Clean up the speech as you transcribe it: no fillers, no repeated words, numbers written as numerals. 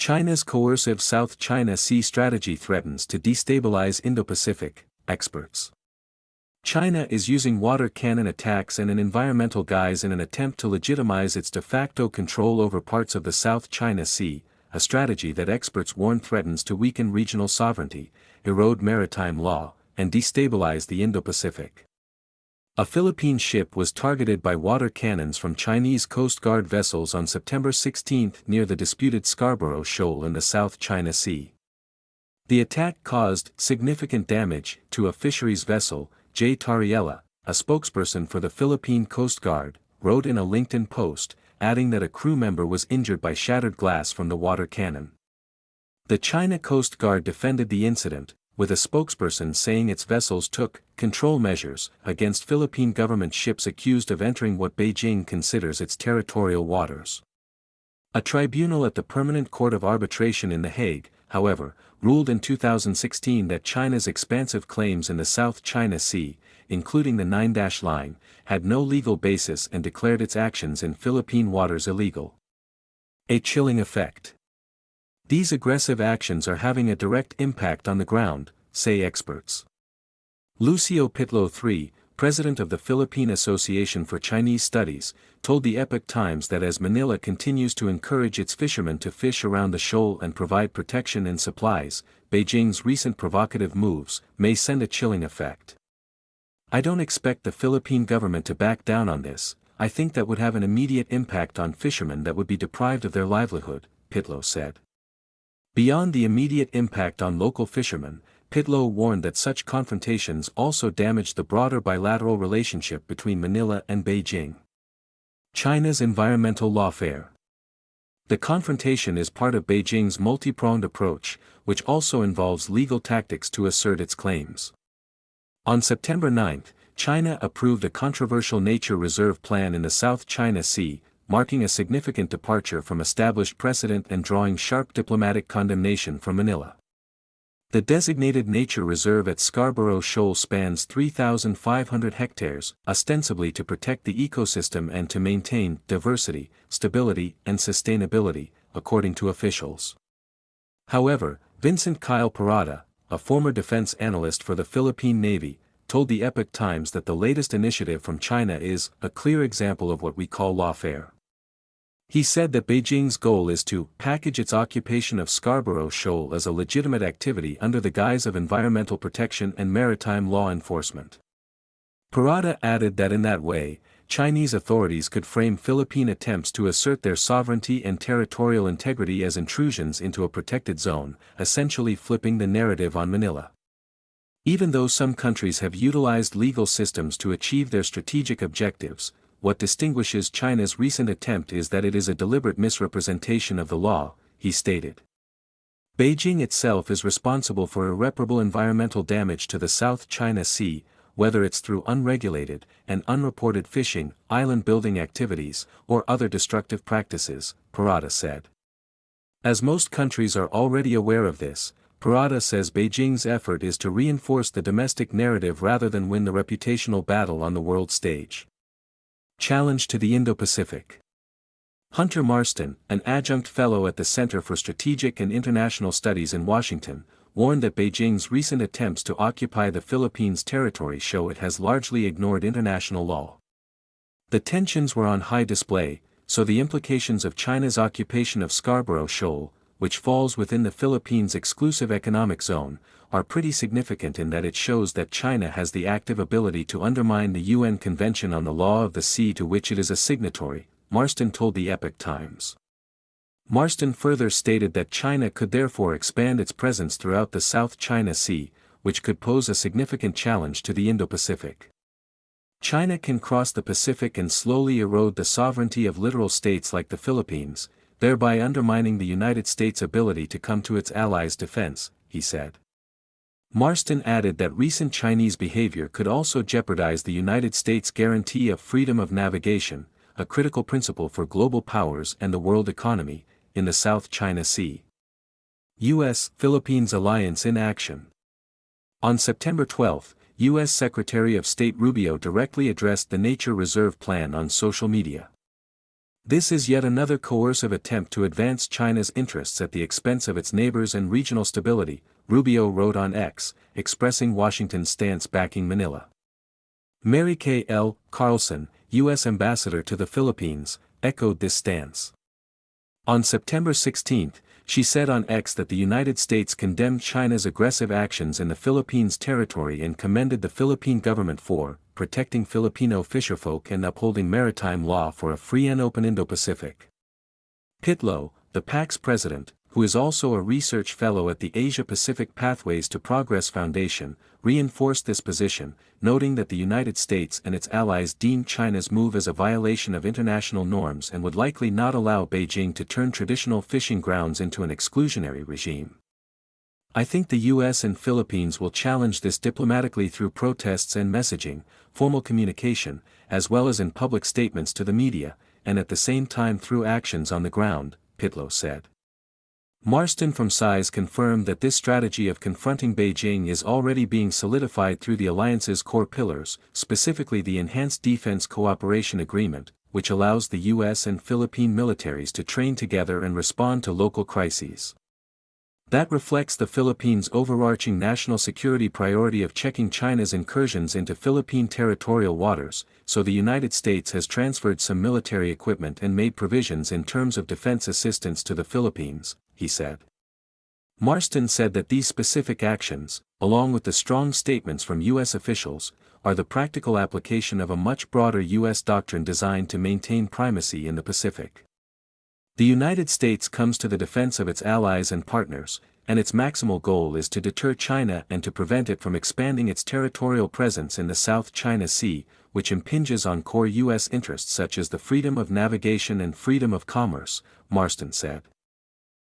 China's coercive South China Sea strategy threatens to destabilize Indo-Pacific, experts. China is using water cannon attacks and an environmental guise in an attempt to legitimize its de facto control over parts of the South China Sea, a strategy that experts warn threatens to weaken regional sovereignty, erode maritime law, and destabilize the Indo-Pacific. A Philippine ship was targeted by water cannons from Chinese Coast Guard vessels on September 16 near the disputed Scarborough Shoal in the South China Sea. The attack caused significant damage to a fisheries vessel. J. Tariella, a spokesperson for the Philippine Coast Guard, wrote in a LinkedIn post, adding that a crew member was injured by shattered glass from the water cannon. The China Coast Guard defended the incident, with a spokesperson saying its vessels took control measures against Philippine government ships accused of entering what Beijing considers its territorial waters. A tribunal at the Permanent Court of Arbitration in The Hague, however, ruled in 2016 that China's expansive claims in the South China Sea, including the Nine-Dash Line, had no legal basis and declared its actions in Philippine waters illegal. A chilling effect. These aggressive actions are having a direct impact on the ground, say experts. Lucio Pitlo III, president of the Philippine Association for Chinese Studies, told the Epoch Times that as Manila continues to encourage its fishermen to fish around the shoal and provide protection and supplies, Beijing's recent provocative moves may send a chilling effect. I don't expect the Philippine government to back down on this. I think that would have an immediate impact on fishermen that would be deprived of their livelihood, Pitlo said. Beyond the immediate impact on local fishermen, Pitlo warned that such confrontations also damage the broader bilateral relationship between Manila and Beijing. China's environmental lawfare. The confrontation is part of Beijing's multi-pronged approach, which also involves legal tactics to assert its claims. On September 9, China approved a controversial nature reserve plan in the South China Sea, marking a significant departure from established precedent and drawing sharp diplomatic condemnation from Manila. The designated nature reserve at Scarborough Shoal spans 3,500 hectares, ostensibly to protect the ecosystem and to maintain diversity, stability, and sustainability, according to officials. However, Vincent Kyle Parada, a former defense analyst for the Philippine Navy, told the Epoch Times that the latest initiative from China is a clear example of what we call lawfare. He said that Beijing's goal is to package its occupation of Scarborough Shoal as a legitimate activity under the guise of environmental protection and maritime law enforcement. Parada added that in that way, Chinese authorities could frame Philippine attempts to assert their sovereignty and territorial integrity as intrusions into a protected zone, essentially flipping the narrative on Manila. Even though some countries have utilized legal systems to achieve their strategic objectives, what distinguishes China's recent attempt is that it is a deliberate misrepresentation of the law, he stated. Beijing itself is responsible for irreparable environmental damage to the South China Sea, whether it's through unregulated and unreported fishing, island-building activities, or other destructive practices, Parada said. As most countries are already aware of this, Parada says Beijing's effort is to reinforce the domestic narrative rather than win the reputational battle on the world stage. Challenge to the Indo-Pacific. Hunter Marston, an adjunct fellow at the Center for Strategic and International Studies in Washington, warned that Beijing's recent attempts to occupy the Philippines' territory show it has largely ignored international law. The tensions were on high display, so the implications of China's occupation of Scarborough Shoal, which falls within the Philippines' exclusive economic zone, are pretty significant in that it shows that China has the active ability to undermine the UN Convention on the Law of the Sea to which it is a signatory, Marston told the Epoch Times. Marston further stated that China could therefore expand its presence throughout the South China Sea, which could pose a significant challenge to the Indo-Pacific. China can cross the Pacific and slowly erode the sovereignty of littoral states like the Philippines, thereby undermining the United States' ability to come to its allies' defense, he said. Marston added that recent Chinese behavior could also jeopardize the United States' guarantee of freedom of navigation, a critical principle for global powers and the world economy, in the South China Sea. U.S.-Philippines alliance in action. On September 12, U.S. Secretary of State Rubio directly addressed the Nature Reserve Plan on social media. This is yet another coercive attempt to advance China's interests at the expense of its neighbors and regional stability, Rubio wrote on X, expressing Washington's stance backing Manila. Mary Kay L. Carlson, U.S. Ambassador to the Philippines, echoed this stance. On September 16, she said on X that the United States condemned China's aggressive actions in the Philippines territory and commended the Philippine government for protecting Filipino fisherfolk and upholding maritime law for a free and open Indo-Pacific. Pitlow, the PAC's president, who is also a research fellow at the Asia-Pacific Pathways to Progress Foundation, reinforced this position, noting that the United States and its allies deem China's move as a violation of international norms and would likely not allow Beijing to turn traditional fishing grounds into an exclusionary regime. I think the U.S. and Philippines will challenge this diplomatically through protests and messaging, formal communication, as well as in public statements to the media, and at the same time through actions on the ground, Pitlow said. Marston from SIZE confirmed that this strategy of confronting Beijing is already being solidified through the alliance's core pillars, specifically the Enhanced Defense Cooperation Agreement, which allows the U.S. and Philippine militaries to train together and respond to local crises. That reflects the Philippines' overarching national security priority of checking China's incursions into Philippine territorial waters, so the United States has transferred some military equipment and made provisions in terms of defense assistance to the Philippines, he said. Marston said that these specific actions, along with the strong statements from U.S. officials, are the practical application of a much broader U.S. doctrine designed to maintain primacy in the Pacific. The United States comes to the defense of its allies and partners, and its maximal goal is to deter China and to prevent it from expanding its territorial presence in the South China Sea, which impinges on core U.S. interests such as the freedom of navigation and freedom of commerce, Marston said.